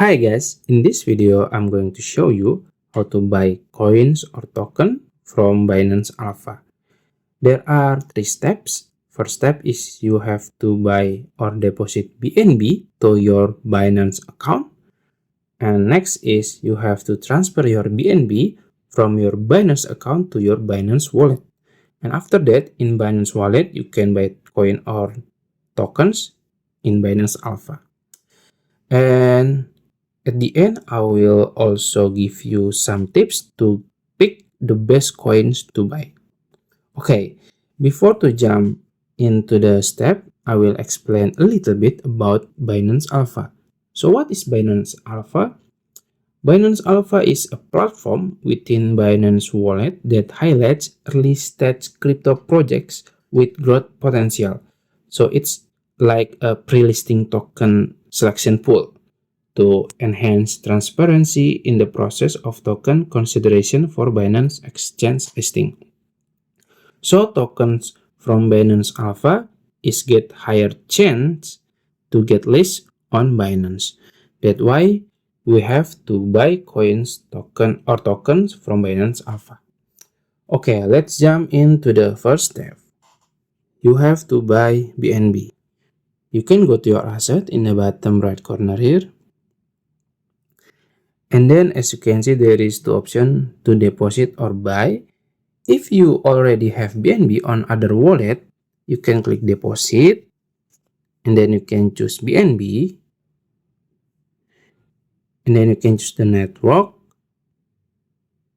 Hi guys, in this video I'm going to show you how to buy coins or token from Binance Alpha. There are three steps. First step is you have to buy or deposit BNB to your Binance account. And next is you have to transfer your BNB from your Binance account to your Binance wallet. And after that, in Binance wallet, you can buy coin or tokens in Binance Alpha. And at the end, I will also give you some tips to pick the best coins to buy. Okay, before to jump into the step, I will explain a little bit about Binance Alpha. So what is Binance Alpha? Binance Alpha is a platform within Binance Wallet that highlights early stage crypto projects with growth potential. So it's like a pre-listing token selection pool to enhance transparency in the process of token consideration for Binance exchange listing. So tokens from Binance Alpha is get higher chance to get listed on Binance. That's why we have to buy coins tokens from Binance Alpha. Okay, let's jump into the first step. You have to buy BNB. You can go to your asset in the bottom right corner here. And then as you can see, there is two options to deposit or buy. If you already have BNB on other wallet, you can click deposit and then you can choose BNB and then you can choose the network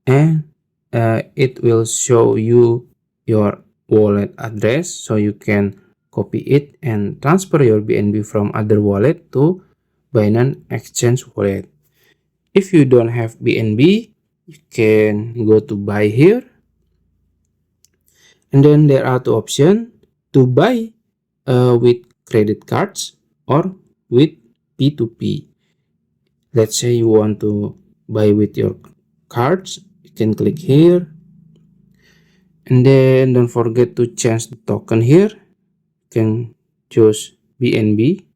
and it will show you your wallet address, so you can copy it and transfer your BNB from other wallet to Binance Exchange wallet. If you don't have BNB, you can go to buy here. And then there are two options to buy with credit cards or with P2P. Let's say you want to buy with your cards, you can click here. And then don't forget to change the token here. You can choose BNB.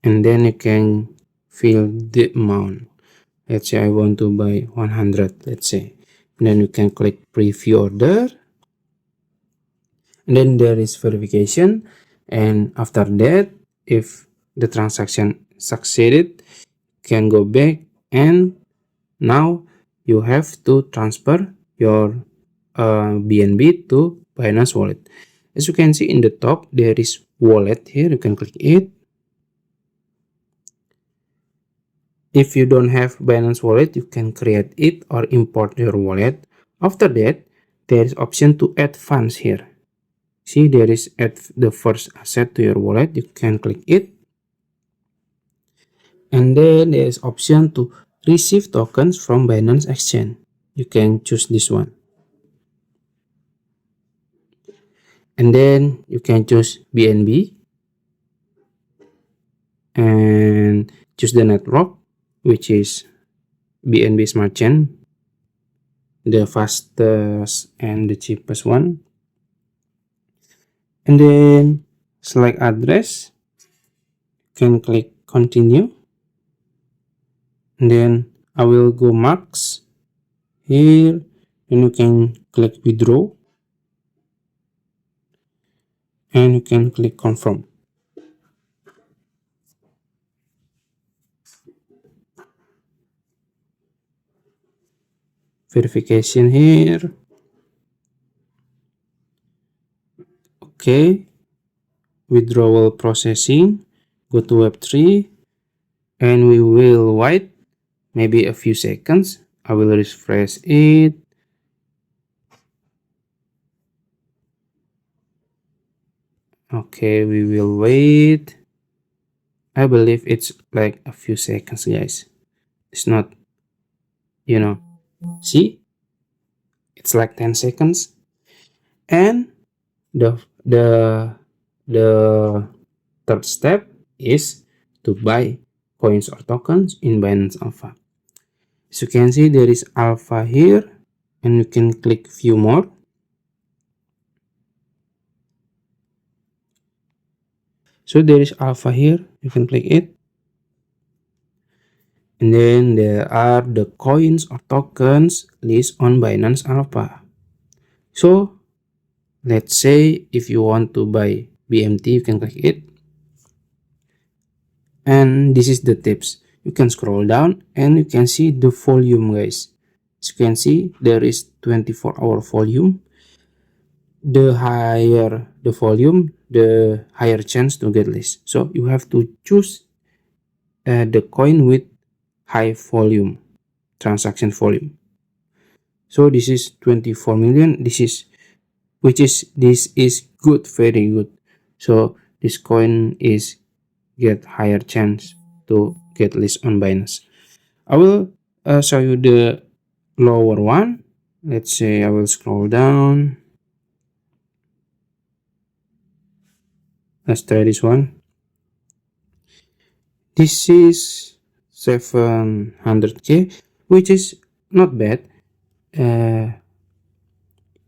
And then you can fill the amount. Let's say I want to buy 100, let's say. And then you can click preview order. And then there is verification. And after that, if the transaction succeeded, you can go back and now you have to transfer your BNB to Binance wallet. As you can see in the top, there is wallet here. You can click it. If you don't have Binance wallet, you can create it or import your wallet. After that, there is option to add funds here. See, there is add the first asset to your wallet. You can click it. And then there is option to receive tokens from Binance Exchange. You can choose this one. And then you can choose BNB and choose the network, which is BNB Smart Chain, the fastest and the cheapest one. And then select address, you can click continue. And then I will go max here, and you can click withdraw and you can click confirm. Verification here. Okay, withdrawal processing. Go to Web3 and we will wait maybe a few seconds. I will refresh it. Okay, we will wait. I believe it's like a few seconds, guys. It's not, see, it's like 10 seconds. And the third step is to buy coins or tokens in Binance Alpha. As you can see, there is Alpha here, and you can click view more. So there is Alpha here, you can click it. And then there are the coins or tokens list on Binance Alpha. So let's say if you want to buy BMT, you can click it. And this is the tips. You can scroll down and you can see the volume, guys. As you can see, there is 24-hour volume. The higher the volume, the higher chance to get list. So you have to choose the coin with high volume, transaction volume. So this is 24 million. This is good, very good. So this coin is get higher chance to get list on Binance. I will show you the lower one. Let's say I will scroll down. Let's try this one. This is 700k, which is not bad.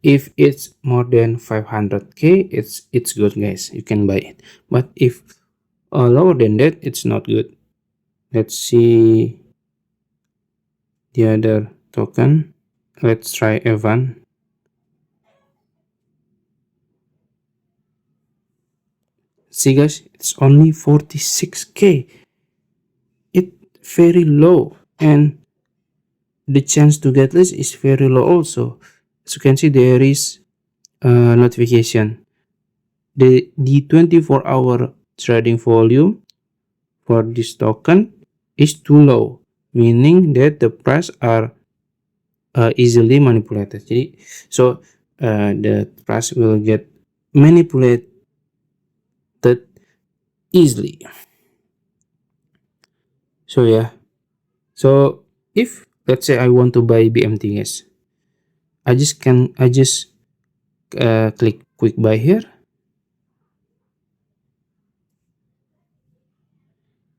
If it's more than 500k, it's good, guys. You can buy it. But if lower than that, it's not good. Let's see the other token. Let's try Evan. See, guys, it's only 46k. It's very low, and the chance to get list is very low also. As you can see, there is a notification. The 24-hour trading volume for this token is too low, meaning that the price are easily manipulated. So the price will get manipulated easily. So yeah, so if let's say I want to buy BMT, guys, I just click quick buy here,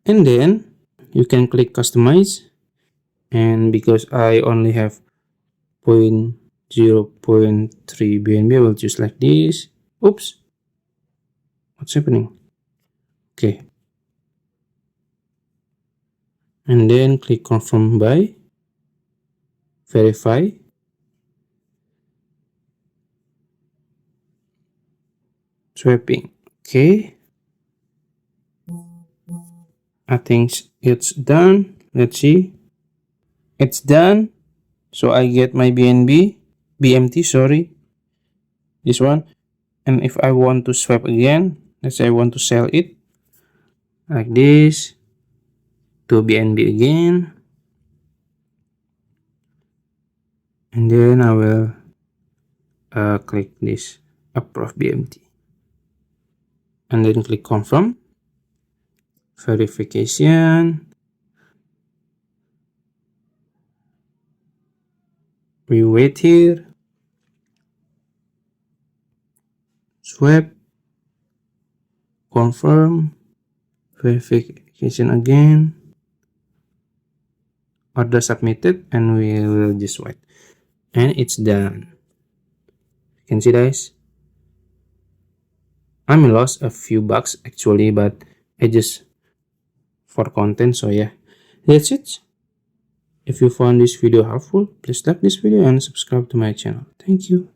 and then you can click customize. And because I only have 0.3 BNB, I will choose like this. Oops, what's happening? Okay, and then click confirm buy, verify, swapping. Okay, I think it's done. Let's see, it's done. So I get my BMT, sorry, this one. And if I want to swap again, let's say I want to sell it like this to BNB again, and then I will click this approve BMT, and then click confirm, verification. We wait here, swap, confirm, verification again, order submitted, and we will just wait, and it's done. You can see, guys, I lost a few bucks actually, but I just for content. So yeah, that's it. If you found this video helpful, please like this video and subscribe to my channel. Thank you.